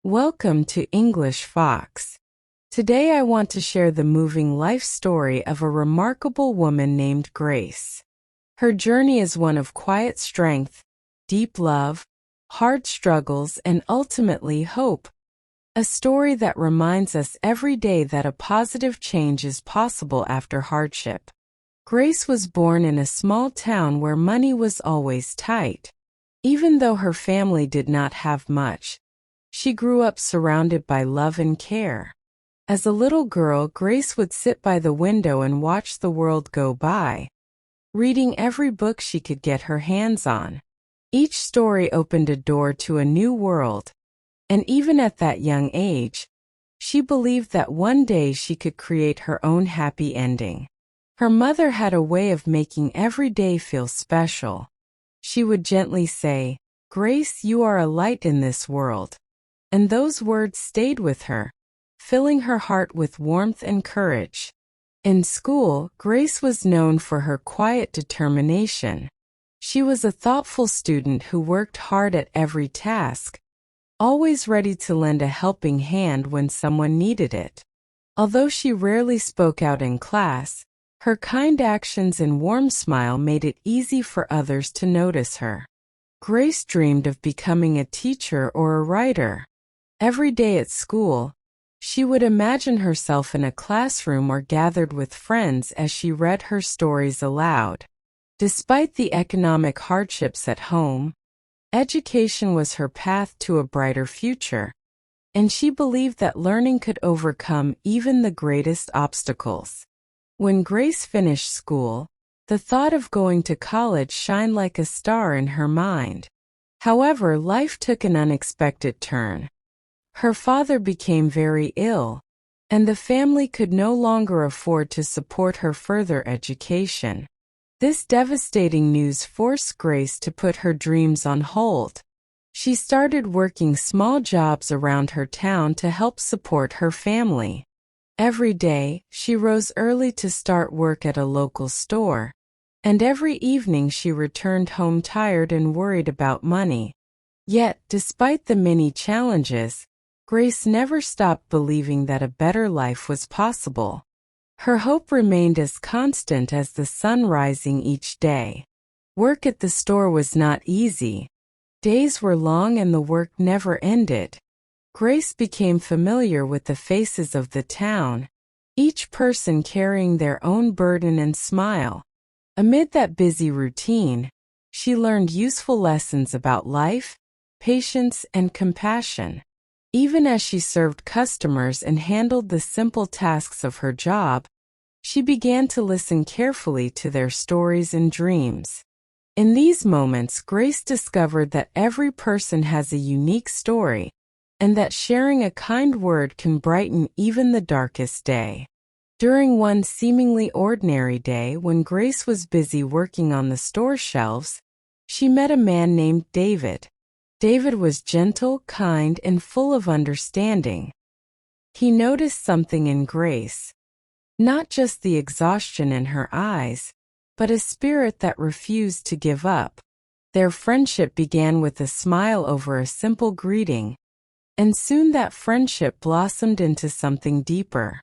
Welcome to English Fox. Today I want to share the moving life story of a remarkable woman named Grace. Her journey is one of quiet strength, deep love, hard struggles, and ultimately hope. A story that reminds us every day that a positive change is possible after hardship. Grace was born in a small town where money was always tight. Even though her family did not have much, she grew up surrounded by love and care. As a little girl, Grace would sit by the window and watch the world go by, reading every book she could get her hands on. Each story opened a door to a new world, and even at that young age, she believed that one day she could create her own happy ending. Her mother had a way of making every day feel special. She would gently say, "Grace, you are a light in this world." And those words stayed with her, filling her heart with warmth and courage. In school, Grace was known for her quiet determination. She was a thoughtful student who worked hard at every task, always ready to lend a helping hand when someone needed it. Although she rarely spoke out in class, her kind actions and warm smile made it easy for others to notice her. Grace dreamed of becoming a teacher or a writer. Every day at school, she would imagine herself in a classroom or gathered with friends as she read her stories aloud. Despite the economic hardships at home, education was her path to a brighter future, and she believed that learning could overcome even the greatest obstacles. When Grace finished school, the thought of going to college shined like a star in her mind. However, life took an unexpected turn. Her father became very ill, and the family could no longer afford to support her further education. This devastating news forced Grace to put her dreams on hold. She started working small jobs around her town to help support her family. Every day, she rose early to start work at a local store, and every evening she returned home tired and worried about money. Yet, despite the many challenges, Grace never stopped believing that a better life was possible. Her hope remained as constant as the sun rising each day. Work at the store was not easy. Days were long and the work never ended. Grace became familiar with the faces of the town, each person carrying their own burden and smile. Amid that busy routine, she learned useful lessons about life, patience, and compassion. Even as she served customers and handled the simple tasks of her job, she began to listen carefully to their stories and dreams. In these moments, Grace discovered that every person has a unique story, and that sharing a kind word can brighten even the darkest day. During one seemingly ordinary day when Grace was busy working on the store shelves, she met a man named David. David was gentle, kind, and full of understanding. He noticed something in Grace. Not just the exhaustion in her eyes, but a spirit that refused to give up. Their friendship began with a smile over a simple greeting, and soon that friendship blossomed into something deeper.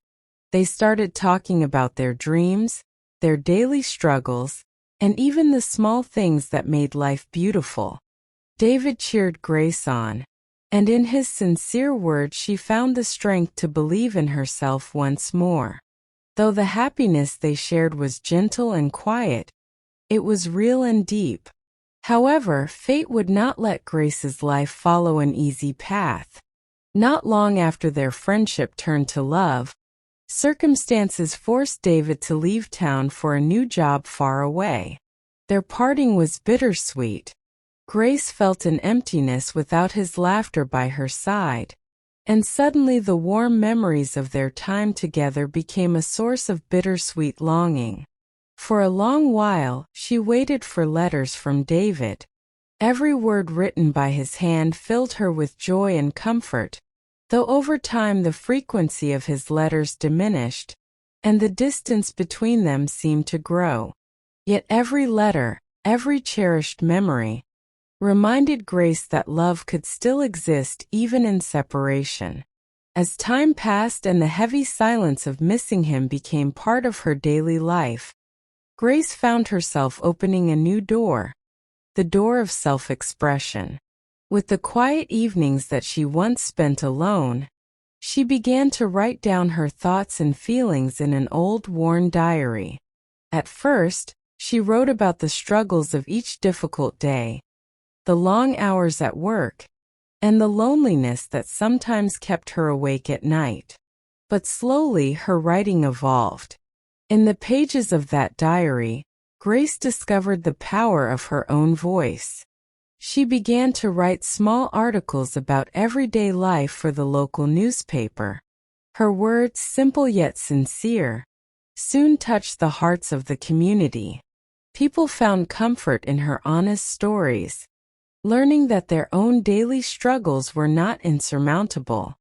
They started talking about their dreams, their daily struggles, and even the small things that made life beautiful. David cheered Grace on, and in his sincere words she found the strength to believe in herself once more. Though the happiness they shared was gentle and quiet, it was real and deep. However, fate would not let Grace's life follow an easy path. Not long after their friendship turned to love, circumstances forced David to leave town for a new job far away. Their parting was bittersweet. Grace felt an emptiness without his laughter by her side, and suddenly the warm memories of their time together became a source of bittersweet longing. For a long while, she waited for letters from David. Every word written by his hand filled her with joy and comfort, though over time the frequency of his letters diminished, and the distance between them seemed to grow. Yet every letter, every cherished memory, reminded Grace that love could still exist even in separation. As time passed and the heavy silence of missing him became part of her daily life, Grace found herself opening a new door, the door of self-expression. With the quiet evenings that she once spent alone, she began to write down her thoughts and feelings in an old, worn diary. At first, she wrote about the struggles of each difficult day, the long hours at work, and the loneliness that sometimes kept her awake at night. But slowly her writing evolved. In the pages of that diary, Grace discovered the power of her own voice. She began to write small articles about everyday life for the local newspaper. Her words, simple yet sincere, soon touched the hearts of the community. People found comfort in her honest stories, learning that their own daily struggles were not insurmountable.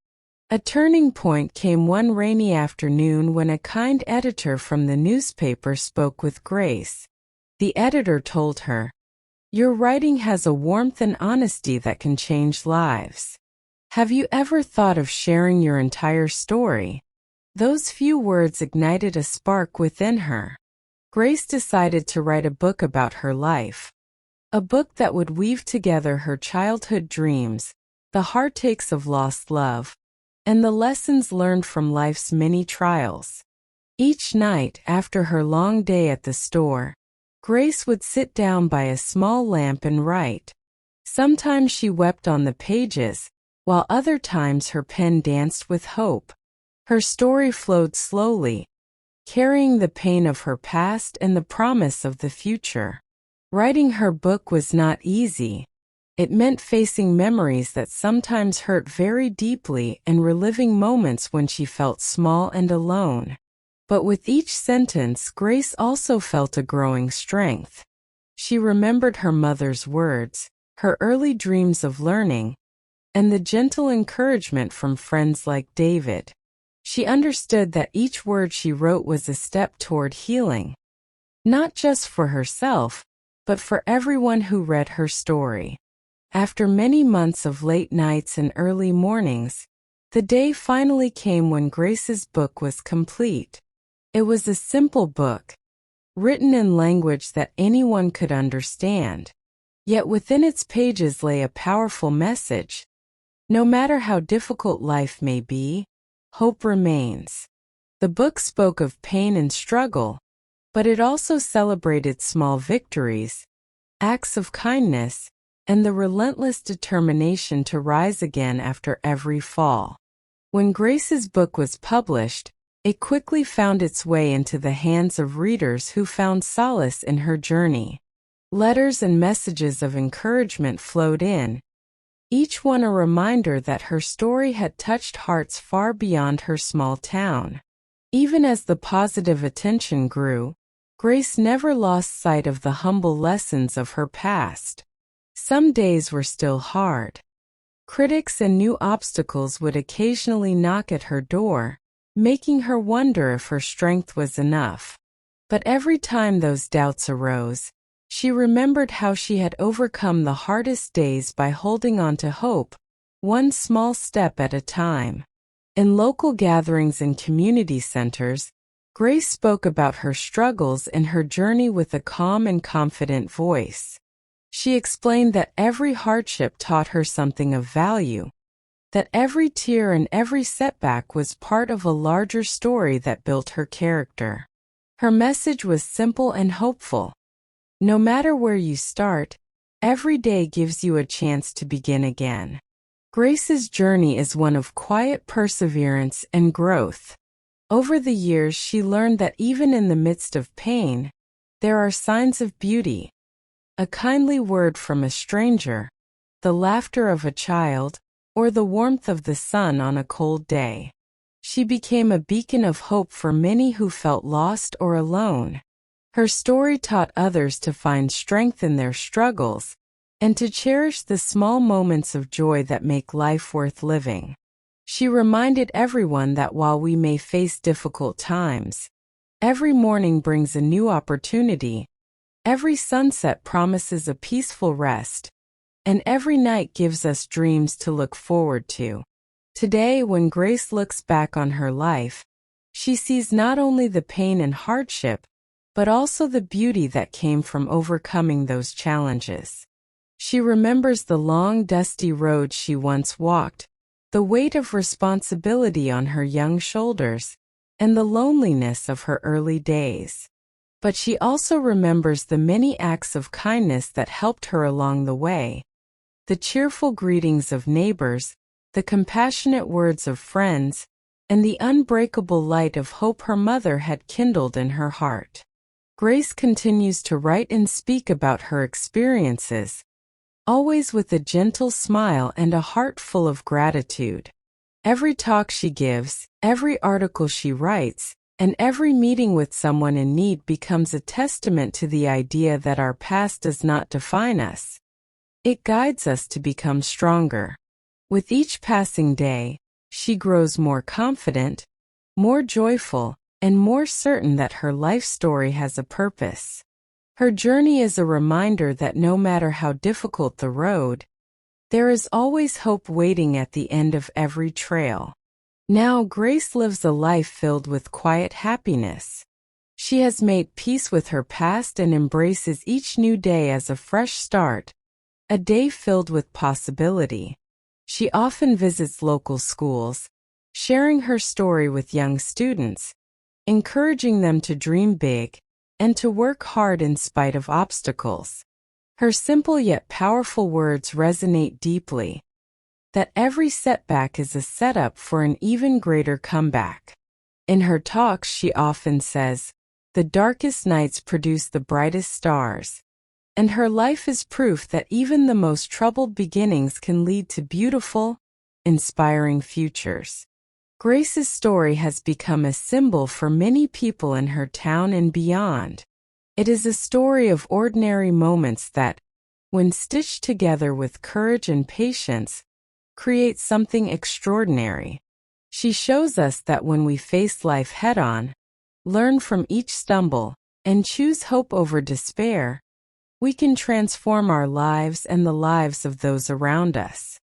A turning point came one rainy afternoon when a kind editor from the newspaper spoke with Grace. The editor told her, "Your writing has a warmth and honesty that can change lives. Have you ever thought of sharing your entire story?" Those few words ignited a spark within her. Grace decided to write a book about her life. A book that would weave together her childhood dreams, the heartaches of lost love, and the lessons learned from life's many trials. Each night after her long day at the store, Grace would sit down by a small lamp and write. Sometimes she wept on the pages, while other times her pen danced with hope. Her story flowed slowly, carrying the pain of her past and the promise of the future. Writing her book was not easy. It meant facing memories that sometimes hurt very deeply and reliving moments when she felt small and alone. But with each sentence, Grace also felt a growing strength. She remembered her mother's words, her early dreams of learning, and the gentle encouragement from friends like David. She understood that each word she wrote was a step toward healing, not just for herself, but for everyone who read her story. After many months of late nights and early mornings, the day finally came when Grace's book was complete. It was a simple book, written in language that anyone could understand. Yet within its pages lay a powerful message. No matter how difficult life may be, hope remains. The book spoke of pain and struggle, but it also celebrated small victories, acts of kindness, and the relentless determination to rise again after every fall. When Grace's book was published, it quickly found its way into the hands of readers who found solace in her journey. Letters and messages of encouragement flowed in, each one a reminder that her story had touched hearts far beyond her small town. Even as the positive attention grew, Grace never lost sight of the humble lessons of her past. Some days were still hard. Critics and new obstacles would occasionally knock at her door, making her wonder if her strength was enough. But every time those doubts arose, she remembered how she had overcome the hardest days by holding on to hope, one small step at a time. In local gatherings and community centers, Grace spoke about her struggles and her journey with a calm and confident voice. She explained that every hardship taught her something of value, that every tear and every setback was part of a larger story that built her character. Her message was simple and hopeful. No matter where you start, every day gives you a chance to begin again. Grace's journey is one of quiet perseverance and growth. Over the years, she learned that even in the midst of pain, there are signs of beauty. A kindly word from a stranger, the laughter of a child, or the warmth of the sun on a cold day. She became a beacon of hope for many who felt lost or alone. Her story taught others to find strength in their struggles and to cherish the small moments of joy that make life worth living. She reminded everyone that while we may face difficult times, every morning brings a new opportunity. Every sunset promises a peaceful rest, and every night gives us dreams to look forward to. Today, when Grace looks back on her life, she sees not only the pain and hardship, but also the beauty that came from overcoming those challenges. She remembers the long, dusty road she once walked, the weight of responsibility on her young shoulders, and the loneliness of her early days. But she also remembers the many acts of kindness that helped her along the way, the cheerful greetings of neighbors, the compassionate words of friends, and the unbreakable light of hope her mother had kindled in her heart. Grace continues to write and speak about her experiences, always with a gentle smile and a heart full of gratitude. Every talk she gives, every article she writes, and every meeting with someone in need becomes a testament to the idea that our past does not define us. It guides us to become stronger. With each passing day, she grows more confident, more joyful, and more certain that her life story has a purpose. Her journey is a reminder that no matter how difficult the road, there is always hope waiting at the end of every trail. Now Grace lives a life filled with quiet happiness. She has made peace with her past and embraces each new day as a fresh start, a day filled with possibility. She often visits local schools, sharing her story with young students, encouraging them to dream big and to work hard in spite of obstacles. Her simple yet powerful words resonate deeply, that every setback is a setup for an even greater comeback. In her talks, she often says, "The darkest nights produce the brightest stars," and her life is proof that even the most troubled beginnings can lead to beautiful, inspiring futures. Grace's story has become a symbol for many people in her town and beyond. It is a story of ordinary moments that, when stitched together with courage and patience, create something extraordinary. She shows us that when we face life head-on, learn from each stumble, and choose hope over despair, we can transform our lives and the lives of those around us.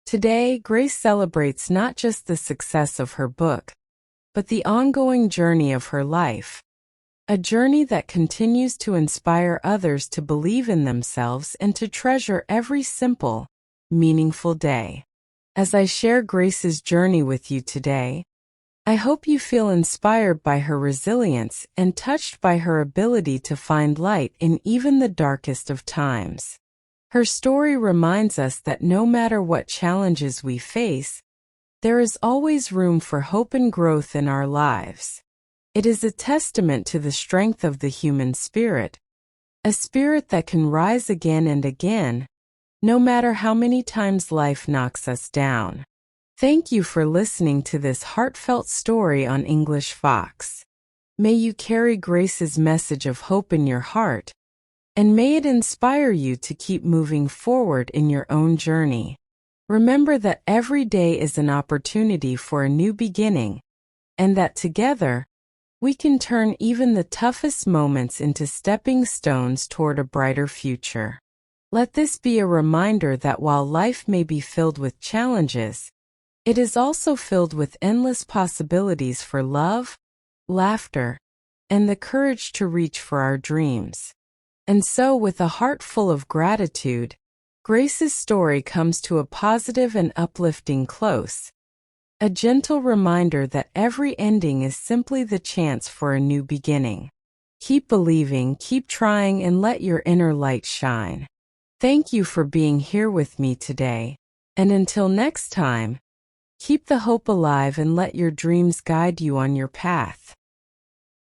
Today, Grace celebrates not just the success of her book, but the ongoing journey of her life. A journey that continues to inspire others to believe in themselves and to treasure every simple, meaningful day. As I share Grace's journey with you today, I hope you feel inspired by her resilience and touched by her ability to find light in even the darkest of times. Her story reminds us that no matter what challenges we face, there is always room for hope and growth in our lives. It is a testament to the strength of the human spirit, a spirit that can rise again and again, no matter how many times life knocks us down. Thank you for listening to this heartfelt story on English Fox. May you carry Grace's message of hope in your heart, and may it inspire you to keep moving forward in your own journey. Remember that every day is an opportunity for a new beginning, and that together, we can turn even the toughest moments into stepping stones toward a brighter future. Let this be a reminder that while life may be filled with challenges, it is also filled with endless possibilities for love, laughter, and the courage to reach for our dreams. And so, with a heart full of gratitude, Grace's story comes to a positive and uplifting close, a gentle reminder that every ending is simply the chance for a new beginning. Keep believing, keep trying, and let your inner light shine. Thank you for being here with me today, and until next time, keep the hope alive and let your dreams guide you on your path.